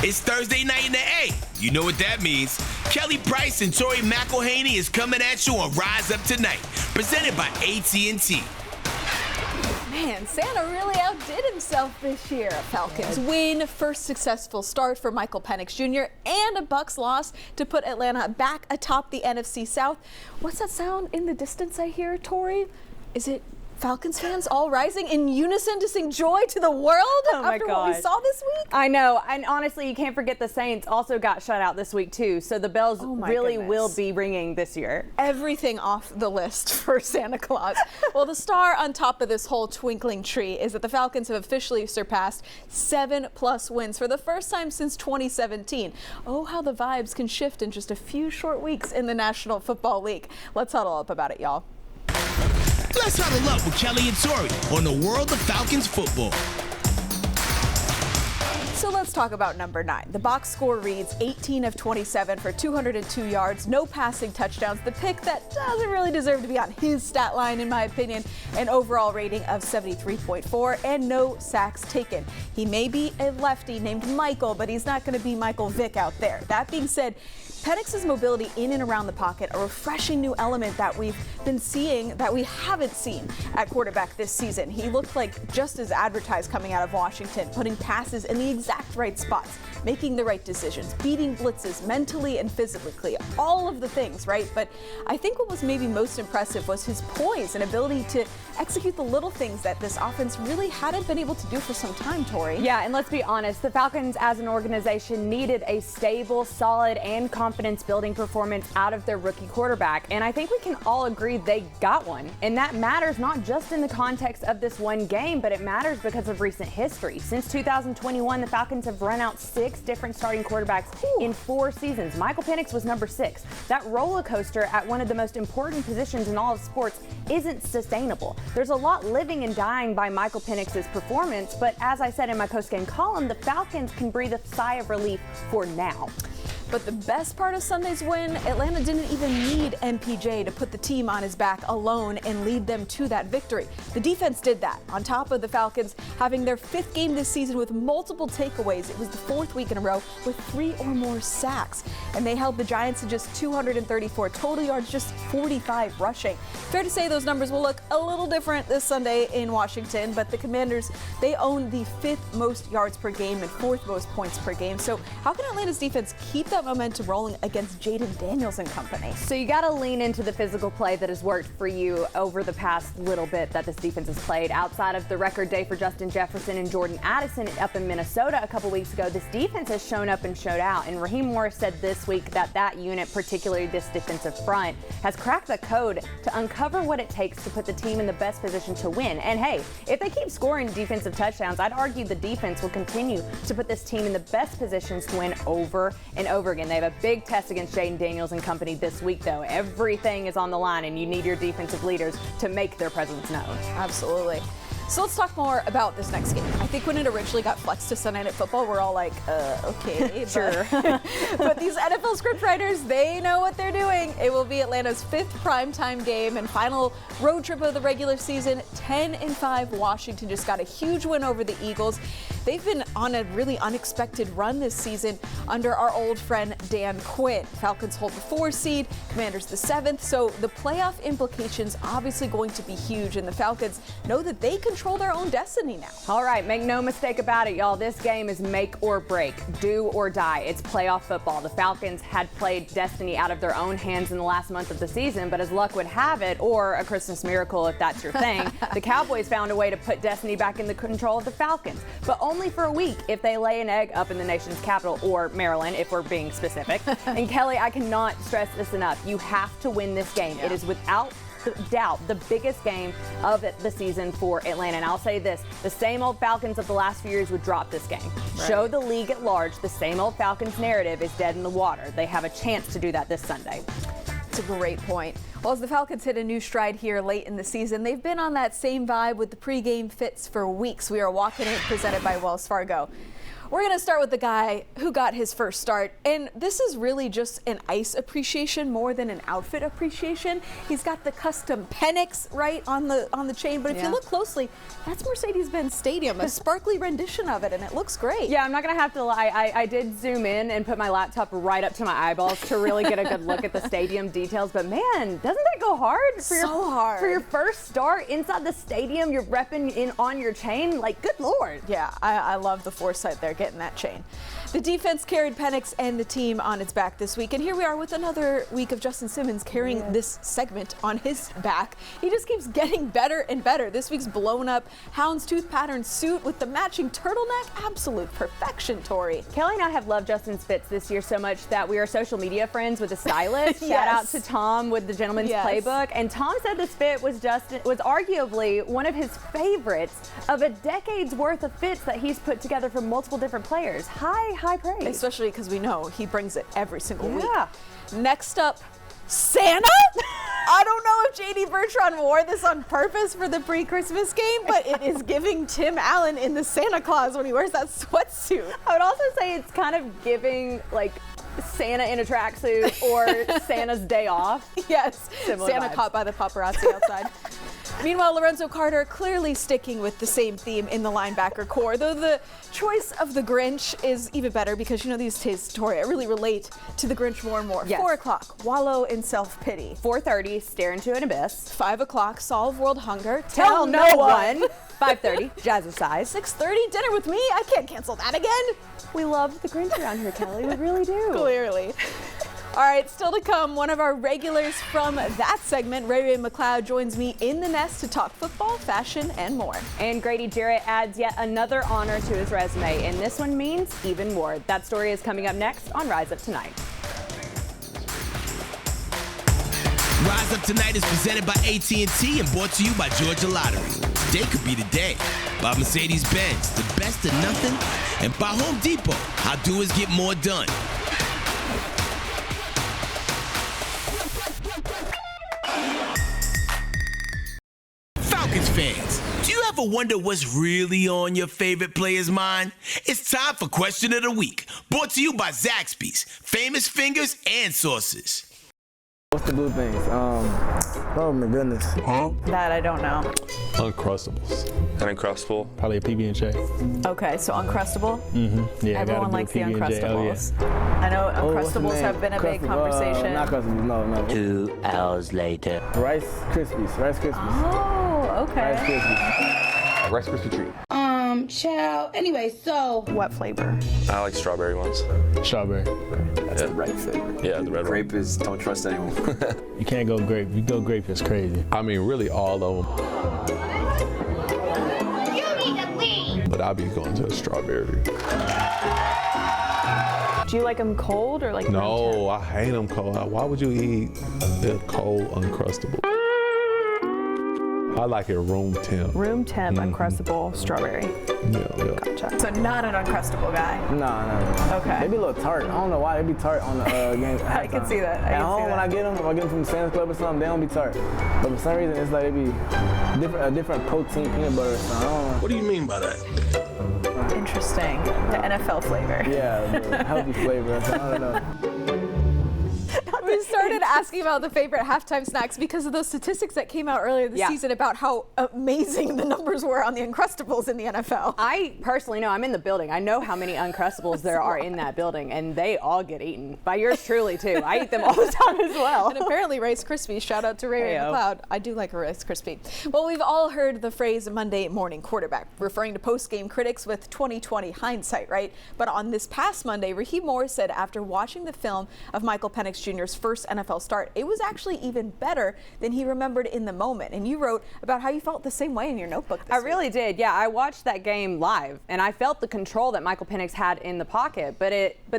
It's Thursday night in the A. You know what that means. Kelly Price and Tori McElhaney is coming at you on Rise Up Tonight, presented by AT&T. Man, Santa really outdid himself this year. Falcons win, first successful start for Michael Penix Jr., and a Bucs loss to put Atlanta back atop the NFC South. What's that sound in the distance I hear, Tori? Is it Falcons fans all rising in unison to sing joy to the world after what we saw this week? I know, and honestly, you can't forget the Saints also got shut out this week too, so the bells really will be ringing this year. Everything off the list for Santa Claus. Well, the star on top of this whole twinkling tree is that the Falcons have officially surpassed 7+ wins for the first time since 2017. Oh, how the vibes can shift in just a few short weeks in the National Football League. Let's huddle up about it, y'all. Let's huddle up with Kelly and Tori on the world of Falcons football. So let's talk about number 9. The box score reads 18 of 27 for 202 yards, no passing touchdowns. The pick that doesn't really deserve to be on his stat line, in my opinion. An overall rating of 73.4 and no sacks taken. He may be a lefty named Michael, but he's not going to be Michael Vick out there. That being said, Penix's mobility in and around the pocket, a refreshing new element that we've been seeing that we haven't seen at quarterback this season. He looked like just as advertised coming out of Washington, putting passes in the exact right spots, making the right decisions, beating blitzes mentally and physically, all of the things, right? But I think what was maybe most impressive was his poise and ability to execute the little things that this offense really hadn't been able to do for some time, Tori. Yeah, and let's be honest, the Falcons as an organization needed a stable, solid, and confidence-building performance out of their rookie quarterback, and I think we can all agree they got one. And that matters not just in the context of this one game, but it matters because of recent history. Since 2021, the Falcons have run out 6 different starting quarterbacks in 4 seasons. Michael Penix was number 6. That roller coaster at one of the most important positions in all of sports isn't sustainable. There's a lot living and dying by Michael Penix's performance, but as I said in my post-game column, the Falcons can breathe a sigh of relief for now. But the best part of Sunday's win, Atlanta didn't even need MPJ to put the team on his back alone and lead them to that victory. The defense did that. On top of the Falcons having their 5th game this season with multiple takeaways, it was the 4th week in a row with 3 or more sacks. And they held the Giants to just 234 total yards, just 45 rushing. Fair to say those numbers will look a little different this Sunday in Washington, but the Commanders, they own the 5th most yards per game and 4th most points per game. So how can Atlanta's defense keep that momentum rolling against Jaden Daniels and company? So you got to lean into the physical play that has worked for you over the past little bit that this defense has played. Outside of the record day for Justin Jefferson and Jordan Addison up in Minnesota a couple weeks ago, this defense has shown up and showed out. And Raheem Morris said this week that unit, particularly this defensive front, has cracked the code to uncover what it takes to put the team in the best position to win. And hey, if they keep scoring defensive touchdowns, I'd argue the defense will continue to put this team in the best positions to win over and over again. They have a big test against Jaden Daniels and company this week, though. Everything is on the line, and you need your defensive leaders to make their presence known. Absolutely. So let's talk more about this next game. I think when it originally got flexed to Sunday Night Football, we're all like, okay. Sure. But these NFL scriptwriters, they know what they're doing. It will be Atlanta's 5th primetime game and final road trip of the regular season. 10-5, Washington just got a huge win over the Eagles. They've been on a really unexpected run this season under our old friend Dan Quinn. Falcons hold the 4 seed, Commanders the 7th, so the playoff implications obviously going to be huge, and the Falcons know that they control their own destiny now. All right, make no mistake about it, y'all. This game is make or break, do or die. It's playoff football. The Falcons had played destiny out of their own hands in the last month of the season, but as luck would have it, or a Christmas miracle if that's your thing, the Cowboys found a way to put destiny back in the control of the Falcons. But only for a week if they lay an egg up in the nation's capital, or Maryland, if we're being specific. And Kelly, I cannot stress this enough. You have to win this game. It is without doubt the biggest game of the season for Atlanta. And I'll say this, the same old Falcons of the last few years would drop this game. Right. Show the league at large the same old Falcons narrative is dead in the water. They have a chance to do that this Sunday. It's a great point. Well, as the Falcons hit a new stride here late in the season, they've been on that same vibe with the pregame fits for weeks. We are walking it presented by Wells Fargo. We're going to start with the guy who got his first start, and this is really just an ice appreciation more than an outfit appreciation. He's got the custom Penix right on the chain, but if you look closely, that's Mercedes-Benz Stadium, a sparkly rendition of it, and it looks great. Yeah, I'm not going to have to lie. I did zoom in and put my laptop right up to my eyeballs to really get a good look at the stadium details, but man, doesn't that go hard? Hard. For your first start inside the stadium, you're repping in on your chain, like good Lord. Yeah, I love the foresight there, getting that chain. The defense carried Penix and the team on its back this week, and here we are with another week of Justin Simmons carrying this segment on his back. He just keeps getting better and better. This week's blown up houndstooth pattern suit with the matching turtleneck, absolute perfection, Tori. Kelly and I have loved Justin's fits this year so much that we are social media friends with a stylist. Shout out to Tom with the Gentleman's Playbook. And Tom said this fit was arguably one of his favorites of a decade's worth of fits that he's put together for multiple different players. High praise. Especially because we know he brings it every single week. Yeah. Next up, Santa? I don't know if J.D. Bertrand wore this on purpose for the pre-Christmas game, but it is giving Tim Allen in the Santa Claus when he wears that sweatsuit. I would also say it's kind of giving like Santa in a tracksuit or Santa's day off. Yes, Similar Santa vibes. caught by the paparazzi outside. Meanwhile, Lorenzo Carter clearly sticking with the same theme in the linebacker core, though the choice of the Grinch is even better because, you know, these days, Tori, I really relate to the Grinch more and more. Yes. 4 o'clock, wallow in self-pity. 4:30, stare into an abyss. 5 o'clock, solve world hunger. Tell no one. 5:30, jazzercise. 6:30, dinner with me. I can't cancel that again. We love the Grinch around here, Kelly. We really do. Clearly. All right, still to come, one of our regulars from that segment, Ray McLeod, joins me in the nest to talk football, fashion, and more. And Grady Jarrett adds yet another honor to his resume, and this one means even more. That story is coming up next on Rise Up Tonight. Rise Up Tonight is presented by AT&T and brought to you by Georgia Lottery. Today could be the day. By Mercedes-Benz, the best of nothing. And by Home Depot, how doers get more done. Falcons fans, do you ever wonder what's really on your favorite player's mind? It's time for Question of the Week, brought to you by Zaxby's, famous fingers and sauces. What's the blue things? Oh my goodness. That I don't know. Uncrustables. Uncrustable. Probably a PB&J. Okay, so Uncrustable? Yeah, Everyone likes the Uncrustables. I know what's the Uncrustables name? have been a big conversation. Not Crustables, no. 2 hours later. Rice Krispies. Rice Krispies. Oh, okay. Rice Krispies. Rice Krispie treat. Child. Anyway, so What flavor? I like strawberry ones. Strawberry. That's the right flavor. Yeah, the red Grape is, don't trust anyone. You can't go grape. You go grape, it's crazy. I mean, really all of them. you need to leave. But I'll be going to a strawberry. Do you like them cold or like No, I hate them cold. Why would you eat a cold Uncrustable? I like it room temp. room temp Uncrustable strawberry? Yeah. Gotcha. So not an Uncrustable guy. No. Okay. They be a little tart. I don't know why they be tart on the game. I can see that. At home, when I get them, if I get them from Sam's Club or something, they don't be tart. But for some reason, it's like they be a different protein peanut butter or something. I don't know. What do you mean by that? Interesting. The NFL flavor. Yeah, the healthy flavor. I don't know. We started asking about the favorite halftime snacks because of those statistics that came out earlier this season about how amazing the numbers were on the Uncrustables in the NFL. I personally know, I'm in the building. I know how many Uncrustables there are in that building, and they all get eaten. By yours truly, too. I eat them all the time as well. And apparently Rice Krispies. Shout out to Ray McLeod. I do like a Rice Krispie. Well, we've all heard the phrase Monday morning quarterback, referring to post-game critics with 2020 hindsight, right? But on this past Monday, Raheem Morris said after watching the film of Michael Penix Jr.'s first NFL start, it was actually even better than he remembered in the moment. And you wrote about how you felt the same way in your notebook this I week. really did. Yeah, I watched that game live, and I felt the control that Michael Penix had in the pocket. But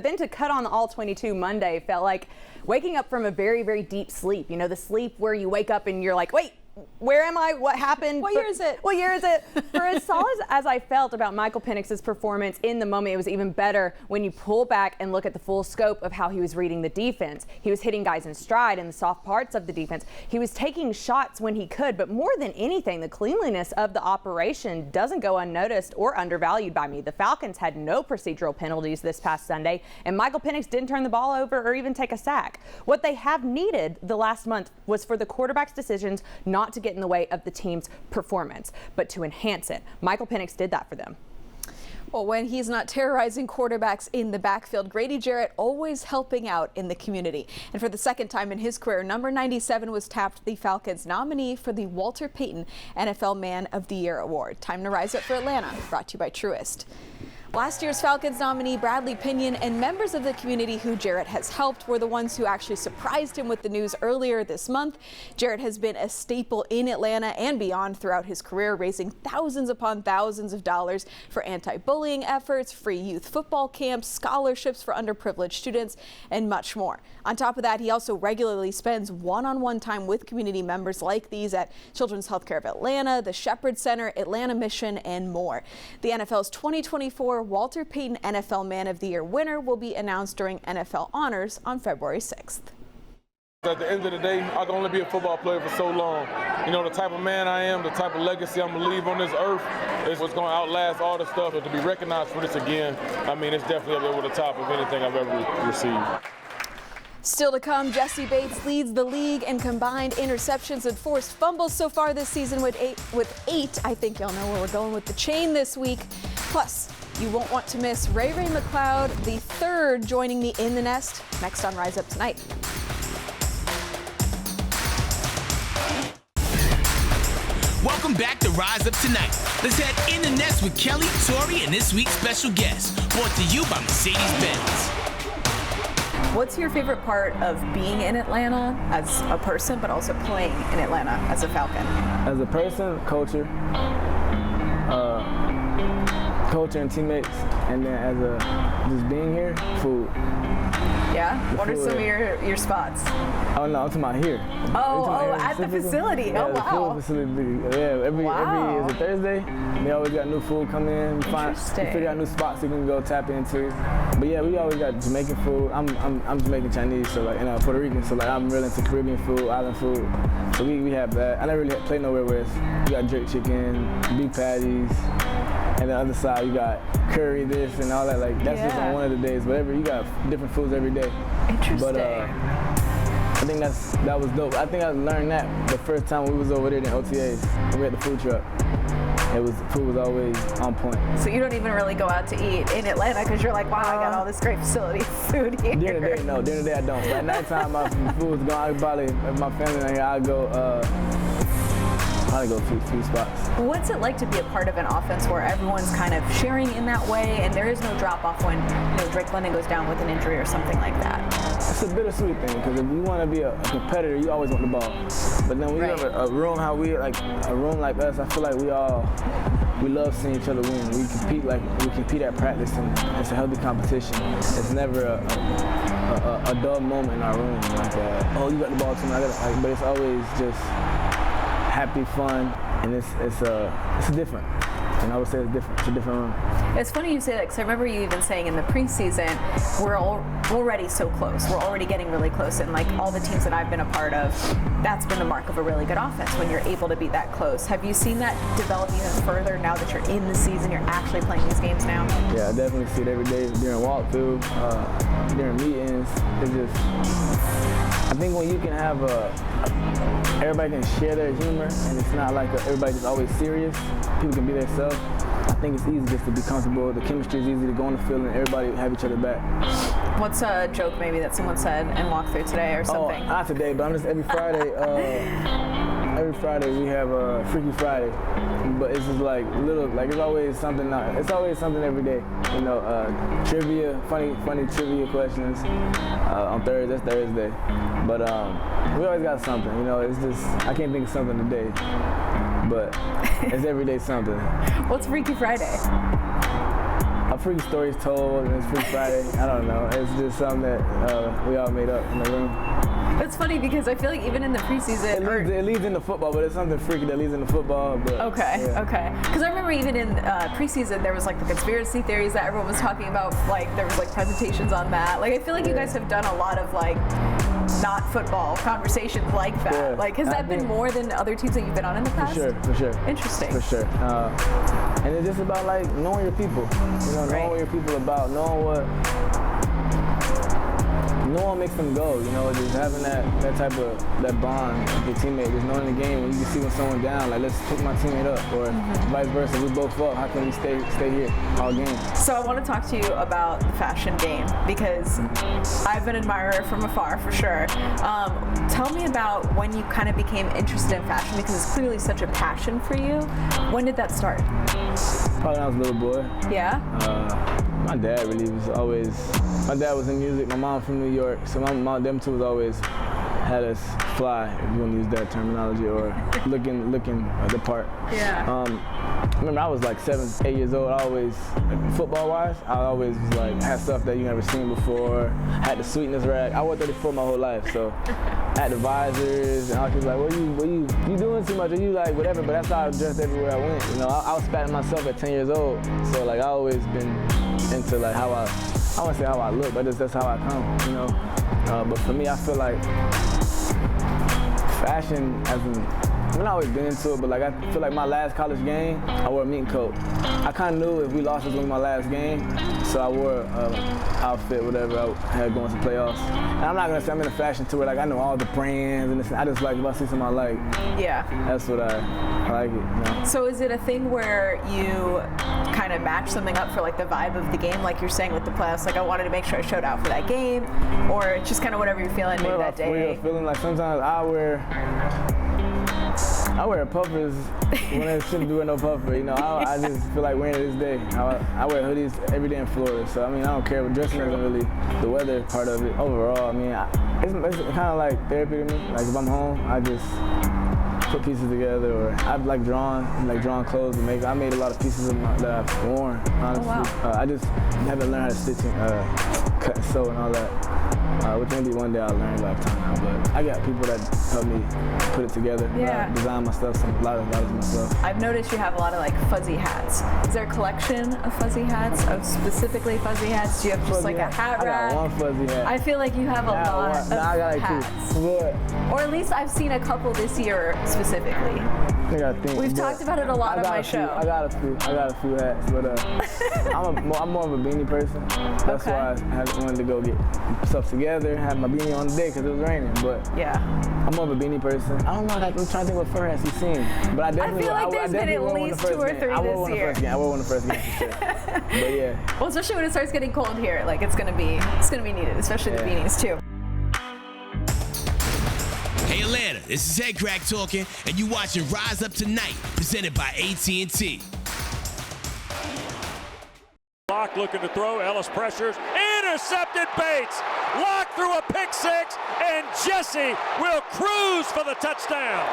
then to cut on the All-22 Monday felt like waking up from a very, very deep sleep. You know, the sleep where you wake up and you're like, wait, where am I? What happened? What year is it? What year is it? For as solid as I felt about Michael Penix's performance in the moment, it was even better when you pull back and look at the full scope of how he was reading the defense. He was hitting guys in stride in the soft parts of the defense. He was taking shots when he could, but more than anything, the cleanliness of the operation doesn't go unnoticed or undervalued by me. The Falcons had no procedural penalties this past Sunday, and Michael Penix didn't turn the ball over or even take a sack. What they have needed the last month was for the quarterback's decisions not to get in the way of the team's performance, but to enhance it. Michael Penix did that for them. Well, when he's not terrorizing quarterbacks in the backfield, Grady Jarrett always helping out in the community. And for the second time in his career, number 97 was tapped the Falcons nominee for the Walter Payton NFL Man of the Year award. Time to rise up for Atlanta, brought to you by Truist. Last year's Falcons nominee Bradley Pinion and members of the community who Jarrett has helped were the ones who actually surprised him with the news earlier this month. Jarrett has been a staple in Atlanta and beyond throughout his career, raising thousands upon thousands of dollars for anti-bullying efforts, free youth football camps, scholarships for underprivileged students, and much more. On top of that, he also regularly spends one-on-one time with community members like these at Children's Healthcare of Atlanta, the Shepherd Center, Atlanta Mission, and more. The NFL's 2024 Walter Payton NFL Man of the Year winner will be announced during NFL Honors on February 6th. At the end of the day, I can only be a football player for so long. You know, the type of man I am, the type of legacy I'm gonna leave on this earth is what's gonna outlast all the stuff. But to be recognized for this again, I mean, it's definitely up there with the top of anything I've ever received. Still to come, Jesse Bates leads the league in combined interceptions and forced fumbles so far this season with eight. I think y'all know where we're going with the chain this week. Plus, you won't want to miss Ray McLeod, the third, joining me in the nest next on Rise Up Tonight. Welcome back to Rise Up Tonight. Let's head in the nest with Kelly, Tori, and this week's special guest, brought to you by Mercedes-Benz. What's your favorite part of being in Atlanta as a person, but also playing in Atlanta as a Falcon? As a person, culture and teammates, and then as a just being here, food. Yeah? What are some of your spots? Oh no, I'm talking about here. At the facility. Yeah, oh wow. The food facility. Yeah, every is a Thursday. They always got new food come in. We figure out new spots we can go tap into. But yeah, we always got Jamaican food. I'm Jamaican Chinese, so like, and Puerto Rican, so like I'm really into Caribbean food, island food. So we have that. I never really played nowhere where we got jerk chicken, beef patties. And the other side, you got curry, this and all that. Like that's just on one of the days. But you got different foods every day. Interesting. But I think that was dope. I think I learned that the first time we was over there in OTAs. We had the food truck. Food was always on point. So you don't even really go out to eat in Atlanta because you're like, wow, I got all this great facility food here. During the day, no. During the day, I don't. But at nighttime, my food was gone. If my family not here, I'd go few spots. What's it like to be a part of an offense where everyone's kind of sharing in that way and there is no drop off when Drake London goes down with an injury or something like that? It's a bittersweet thing because if you want to be a competitor, you always want the ball. But then when you have a room like us, I feel like we love seeing each other win. We compete at practice, and it's a healthy competition. It's never a dull moment in our room like oh, you got the ball tonight. But it's always just happy, fun, and it's different. And I would say it's different. It's a different room. It's funny you say that because I remember you even saying in the preseason, we're already so close. We're already getting really close. And like all the teams that I've been a part of, that's been the mark of a really good offense when you're able to be that close. Have you seen that develop even further now that you're in the season, you're actually playing these games now? Yeah, I definitely see it every day during walkthrough, during meetings. It's just, I think when you can have everybody can share their humor and it's not like everybody's always serious, people can be themselves. I think it's easy just to be comfortable. The chemistry is easy to go on the field and everybody have each other back. What's a joke maybe that someone said and walked through today or something? Oh, not today, but I'm just every Friday. Every Friday we have a Freaky Friday, but it's just like it's always something. It's always something every day. Trivia, funny trivia questions on Thursday. That's Thursday, but we always got something. It's just I can't think of something today, but it's every day something. What's Freaky Friday? A freaky story's told, and it's Freaky Friday. I don't know. It's just something that we all made up in the room. It's funny because I feel like even in the preseason, it leads into football, but it's something freaky that leads into football. But, okay. Because I remember even in preseason, there was like the conspiracy theories that everyone was talking about. Like there was like presentations on that. Like I feel like you guys have done a lot of like not football conversations like that. Yeah. Like has that been more than other teams that you've been on in the past? For sure. Interesting. For sure. And it's just about like knowing your people. Knowing what your people about, knowing what makes them go, just having that type of that bond with your teammate, just knowing the game when you can see when someone down, like let's pick my teammate up, or vice versa, we both up, how can we stay here all game? So I want to talk to you about the fashion game because I've been an admirer from afar for sure. Tell me about when you kind of became interested in fashion because it's clearly such a passion for you. When did that start? Probably when I was a little boy. Yeah? My dad really was always, my dad was in music, my mom from New York, so them two was always had us fly, if you want to use that terminology, or looking the part. Yeah. I remember I was like 7, 8 years old. I always, like, football-wise, I always was like had stuff that you never seen before. Had the sweetness rack. I wore 34 my whole life, so I had the visors, and I was like, "What you doing too much? Are you like whatever?" But that's how I dressed everywhere I went. I was spatting myself at 10 years old, so like I always been into like how I wouldn't say how I look, but that's how I come. But for me, I feel like fashion I've always been into it, but like I feel like my last college game, I wore a meeting coat. I kind of knew if we lost, it was going to be my last game, so I wore an outfit, whatever I had going to playoffs. And I'm not going to say I'm in a fashion tour, like I know all the brands, and I just like, if I see something I like, that's what I like it. So is it a thing where you kind of match something up for like the vibe of the game, like you're saying with the playoffs, like I wanted to make sure I showed out for that game, or it's just kind of whatever you're feeling maybe that day? Whatever I'm feeling, like sometimes I wear puffers when I shouldn't be wearing no puffer. I just feel like wearing it this day. I wear hoodies every day in Florida, so I don't care. But dressing isn't really the weather part of it. Overall, it's kind of like therapy to me. Like if I'm home, I just put pieces together, or I like drawing clothes and makeup. I made a lot of pieces that I've worn, honestly. Oh, wow. I just haven't learned how to stitch and cut and sew and all that. Which maybe one day I'll learn about time now, but I got people that help me put it together, design my stuff, a lot of my stuff. I've noticed you have a lot of like fuzzy hats. Is there a collection of fuzzy hats, of specifically fuzzy hats? Do you have just like a hat rack? I got one fuzzy hat. I feel like you have a lot of I got like hats. 2. Or at least I've seen a couple this year specifically. We've talked about it a lot on my show. I got a few hats, but I'm more of a beanie person. That's why I wanted to go get stuff together, have my beanie on the day because it was raining. But I'm more of a beanie person. I don't know. I'm trying to think what fur hats you've seen, but I definitely. I feel like there's been at least 2 or 3 this year. I wore one the first game for sure. But yeah. Well, especially when it starts getting cold here, like it's gonna be needed, especially the beanies too. Hey Atlanta, this is Head Crack talking, and you watching Rise Up Tonight, presented by AT&T. Locke looking to throw, Ellis pressures, intercepted Bates. Locke threw a pick 6, and Jesse will cruise for the touchdown.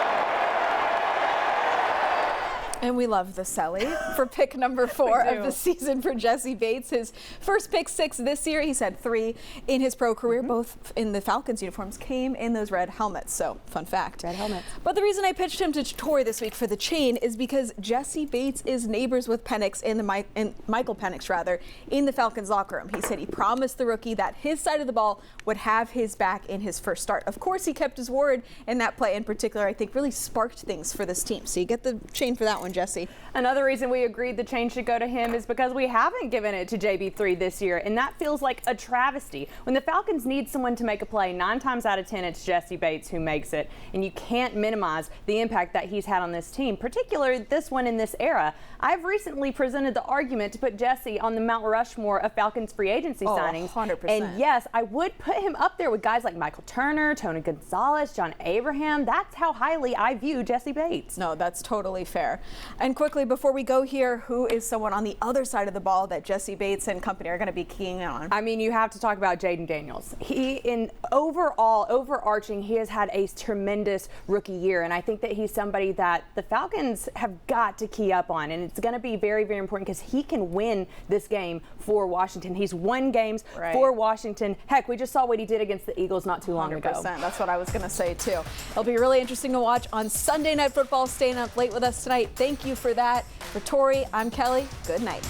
And we love the Selly for pick number 4 of the season for Jesse Bates. His first pick 6 this year. He's had 3 in his pro career, both in the Falcons uniforms, came in those red helmets. So, fun fact. Red helmets. But the reason I pitched him to Tori this week for the chain is because Jesse Bates is neighbors with Penix Michael Penix rather, in the Falcons locker room. He said he promised the rookie that his side of the ball would have his back in his first start. Of course, he kept his word, and that play in particular, I think, really sparked things for this team. So you get the chain for that one, Jesse. Another reason we agreed the chain should go to him is because we haven't given it to JB3 this year, and that feels like a travesty. When the Falcons need someone to make a play, 9 times out of 10 it's Jesse Bates who makes it, and you can't minimize the impact that he's had on this team, particularly this one in this era. I've recently presented the argument to put Jesse on the Mount Rushmore of Falcons free agency signings. 100%. And yes, I would put him up there with guys like Michael Turner, Tony Gonzalez, John Abraham. That's how highly I view Jesse Bates. No, that's totally fair. And quickly, before we go here, who is someone on the other side of the ball that Jesse Bates and company are going to be keying on? I mean, you have to talk about Jaden Daniels. Overarching, he has had a tremendous rookie year, and I think that he's somebody that the Falcons have got to key up on, and it's going to be very, very important because he can win this game for Washington. He's won games for Washington. Heck, we just saw what he did against the Eagles not too long ago. That's what I was going to say, too. It'll be really interesting to watch on Sunday Night Football. Staying up late with us tonight. Thank you for that. For Tori, I'm Kelly. Good night.